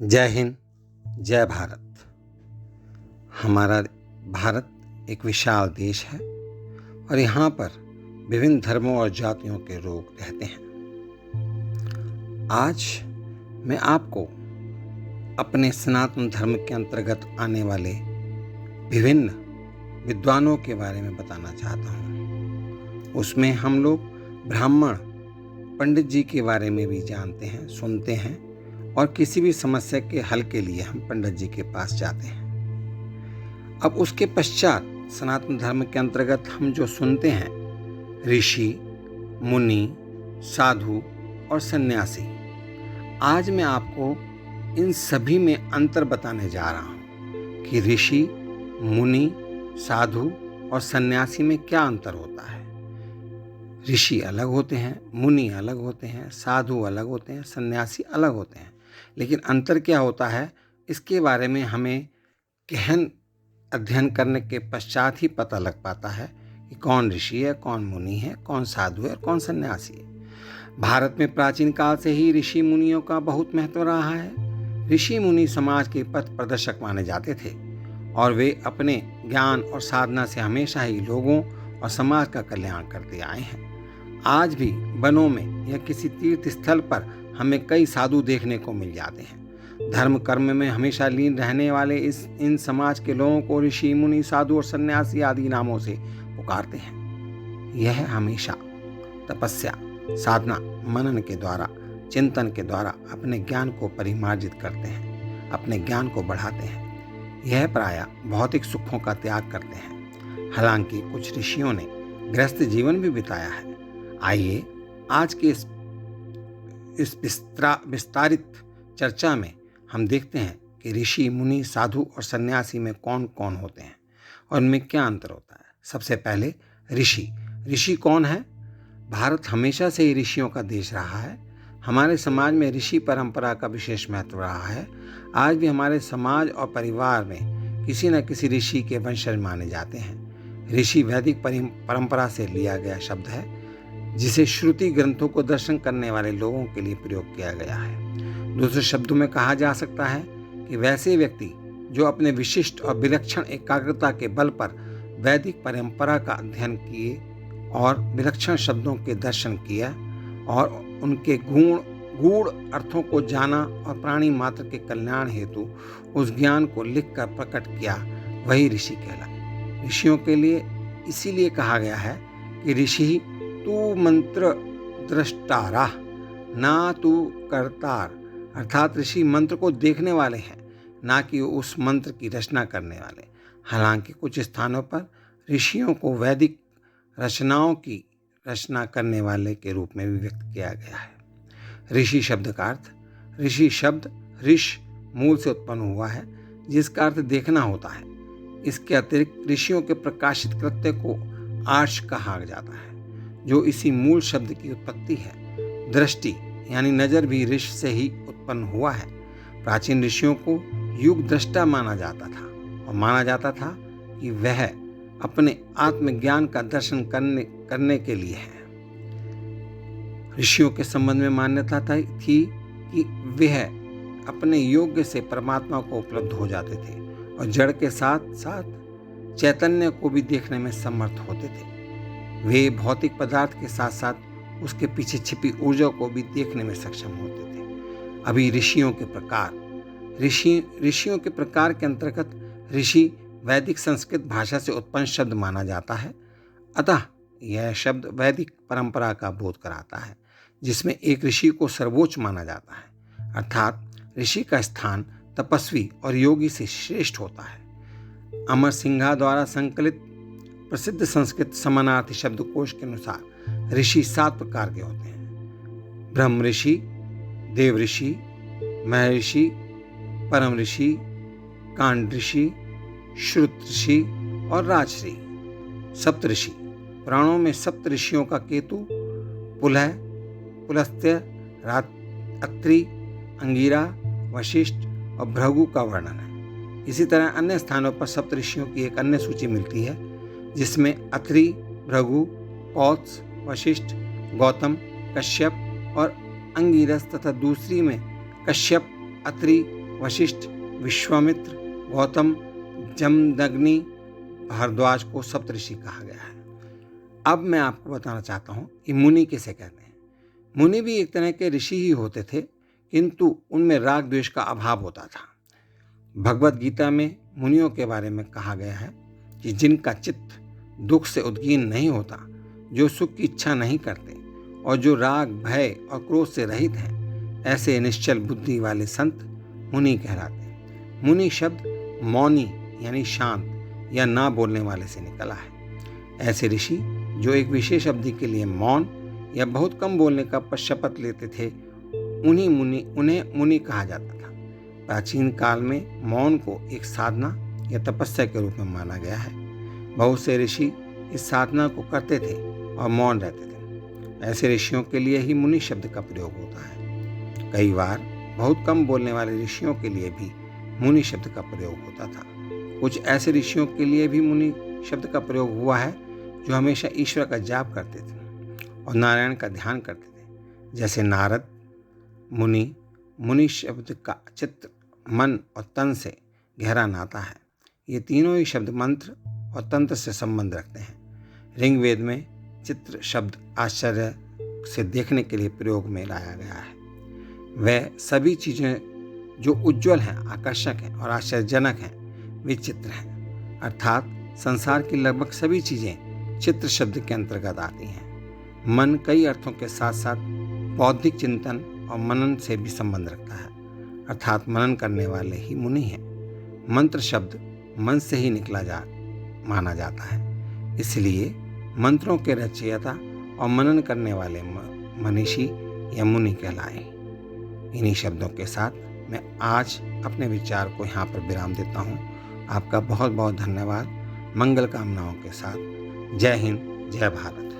जय हिंद, जय भारत। हमारा भारत एक विशाल देश है और यहाँ पर विभिन्न धर्मों और जातियों के लोग रहते हैं। आज मैं आपको अपने सनातन धर्म के अंतर्गत आने वाले विभिन्न विद्वानों के बारे में बताना चाहता हूँ। उसमें हम लोग ब्राह्मण पंडित जी के बारे में भी जानते हैं, सुनते हैं और किसी भी समस्या के हल के लिए हम पंडित जी के पास जाते हैं। अब उसके पश्चात सनातन धर्म के अंतर्गत हम जो सुनते हैं ऋषि, मुनि, साधु और सन्यासी। आज मैं आपको इन सभी में अंतर बताने जा रहा हूँ कि ऋषि, मुनि, साधु और सन्यासी में क्या अंतर होता है। ऋषि अलग होते हैं, मुनि अलग होते हैं, साधु अलग होते हैं, सन्यासी अलग होते हैं, लेकिन अंतर क्या होता है इसके बारे में हमें गहन अध्ययन करने के पश्चात ही पता लग पाता है कि कौन ऋषि है, कौन मुनि है, कौन साधु है और कौन सन्यासी है। भारत में प्राचीन काल से ही ऋषि मुनियों का बहुत महत्व रहा है। ऋषि मुनि समाज के पथ प्रदर्शक माने जाते थे और वे अपने ज्ञान और साधना से हमेशा ही लोगों और समाज का कल्याण करते आए हैं। आज भी वनों में या किसी तीर्थ स्थल पर हमें कई साधु देखने को मिल जाते हैं। धर्म कर्म में हमेशा लीन रहने वाले इन समाज के लोगों को ऋषि, मुनि, साधु और सन्यासी आदि नामों से पुकारते हैं। यह हमेशा तपस्या, साधना, मनन के द्वारा, चिंतन के द्वारा अपने ज्ञान को परिमार्जित करते हैं, अपने ज्ञान को बढ़ाते हैं। यह प्रायः भौतिक सुखों का त्याग करते हैं। हालांकि कुछ ऋषियों ने गृहस्थ जीवन भी बिताया है। आइए आज के इस विस्तारित चर्चा में हम देखते हैं कि ऋषि, मुनि, साधु और सन्यासी में कौन कौन होते हैं और उनमें क्या अंतर होता है। सबसे पहले ऋषि। ऋषि कौन है? भारत हमेशा से ही ऋषियों का देश रहा है। हमारे समाज में ऋषि परंपरा का विशेष महत्व रहा है। आज भी हमारे समाज और परिवार में किसी न किसी ऋषि के वंशज माने जाते हैं। ऋषि वैदिक परंपरा से लिया गया शब्द है जिसे श्रुति ग्रंथों को दर्शन करने वाले लोगों के लिए प्रयोग किया गया है। दूसरे शब्दों में कहा जा सकता है कि वैसे व्यक्ति जो अपने विशिष्ट और विलक्षण एकाग्रता के बल पर वैदिक परंपरा का अध्ययन किए और विलक्षण शब्दों के दर्शन किया और उनके गूढ़ अर्थों को जाना और प्राणी मात्र के कल्याण हेतु उस ज्ञान को लिखकर प्रकट किया, वही ऋषि कहलाए। ऋषियों के लिए इसीलिए कहा गया है कि ऋषि तू मंत्र दृष्टारा ना तू करतार, अर्थात ऋषि मंत्र को देखने वाले हैं, ना कि उस मंत्र की रचना करने वाले। हालांकि कुछ स्थानों पर ऋषियों को वैदिक रचनाओं की रचना करने वाले के रूप में भी व्यक्त किया गया है। ऋषि शब्द का अर्थ, ऋषि शब्द ऋष मूल से उत्पन्न हुआ है जिसका अर्थ देखना होता है। इसके अतिरिक्त ऋषियों के प्रकाशित कृत्य को आर्ष कहा जाता है जो इसी मूल शब्द की उत्पत्ति है। दृष्टि यानी नजर भी ऋष से ही उत्पन्न हुआ है। प्राचीन ऋषियों को युग दृष्टा माना जाता था और माना जाता था कि वह अपने आत्मज्ञान का दर्शन करने के लिए है। ऋषियों के संबंध में मान्यता थी कि वह अपने योग्य से परमात्मा को उपलब्ध हो जाते थे और जड़ के साथ साथ चैतन्य को भी देखने में समर्थ होते थे। वे भौतिक पदार्थ के साथ साथ उसके पीछे छिपी ऊर्जा को भी देखने में सक्षम होते थे। अभी ऋषियों के प्रकार के अंतर्गत ऋषि वैदिक संस्कृत भाषा से उत्पन्न शब्द माना जाता है। अतः यह शब्द वैदिक परंपरा का बोध कराता है जिसमें एक ऋषि को सर्वोच्च माना जाता है, अर्थात ऋषि का स्थान तपस्वी और योगी से श्रेष्ठ होता है। अमर सिंघा द्वारा संकलित प्रसिद्ध संस्कृत समानार्थी शब्दकोश के अनुसार ऋषि 7 प्रकार के होते हैं। ब्रह्म ऋषि, देव ऋषि, महर्षि, परम ऋषि, कांड ऋषि, श्रुत ऋषि और राजऋषि। सप्तऋषि। पुराणों में सप्त ऋषियों का केतु, पुलह, पुलस्त्य, अत्रि, अंगिरा, वशिष्ठ और भृगु का वर्णन है। इसी तरह अन्य स्थानों पर सप्त ऋषियों की एक अन्य सूची मिलती है जिसमें अत्रि, भृगु, पौत्स, वशिष्ठ, गौतम, कश्यप और अंगिरस तथा दूसरी में कश्यप, अत्रि, वशिष्ठ, विश्वामित्र, गौतम, जमदग्नि, भारद्वाज को सप्तऋषि कहा गया है। अब मैं आपको बताना चाहता हूँ कि मुनि किसे कहते हैं। मुनि भी एक तरह के ऋषि ही होते थे, किंतु उनमें राग द्वेष का अभाव होता था। भगवत गीता में मुनियों के बारे में कहा गया है कि जिनका चित्त दुख से उद्गीन नहीं होता, जो सुख की इच्छा नहीं करते और जो राग, भय और क्रोध से रहित हैं, ऐसे निश्चल बुद्धि वाले संत मुनि कहलाते हैं। मुनि शब्द मौनी यानी शांत या ना बोलने वाले से निकला है। ऐसे ऋषि जो एक विशेष अवधि के लिए मौन या बहुत कम बोलने का शपथ लेते थे, उन्हें मुनि कहा जाता था। प्राचीन काल में मौन को एक साधना या तपस्या के रूप में माना गया है। बहुत से ऋषि इस साधना को करते थे और मौन रहते थे। ऐसे ऋषियों के लिए ही मुनि शब्द का प्रयोग होता है। कई बार बहुत कम बोलने वाले ऋषियों के लिए भी मुनि शब्द का प्रयोग होता था। कुछ ऐसे ऋषियों के लिए भी मुनि शब्द का प्रयोग हुआ है जो हमेशा ईश्वर का जाप करते थे और नारायण का ध्यान करते थे, जैसे नारद मुनि। मुनि शब्द का चित्त, मन और तन से गहरा नाता है। ये तीनों ही शब्द मंत्र और तंत्र से संबंध रखते हैं। ऋग्वेद में चित्र शब्द आश्चर्य से देखने के लिए प्रयोग में लाया गया है। वह सभी चीज़ें जो उज्ज्वल हैं, आकर्षक हैं और आश्चर्यजनक हैं, वे चित्र हैं। अर्थात संसार की लगभग सभी चीज़ें चित्र शब्द के अंतर्गत आती हैं। मन कई अर्थों के साथ साथ बौद्धिक चिंतन और मनन से भी संबंध रखता है, अर्थात मनन करने वाले ही मुनि हैं। मंत्र शब्द मन से ही माना जाता है, इसलिए मंत्रों के रचयिता और मनन करने वाले मनीषी या मुनि कहलाए। इन्हीं शब्दों के साथ मैं आज अपने विचार को यहाँ पर विराम देता हूँ। आपका बहुत बहुत धन्यवाद। मंगल कामनाओं के साथ। जय हिंद, जय भारत।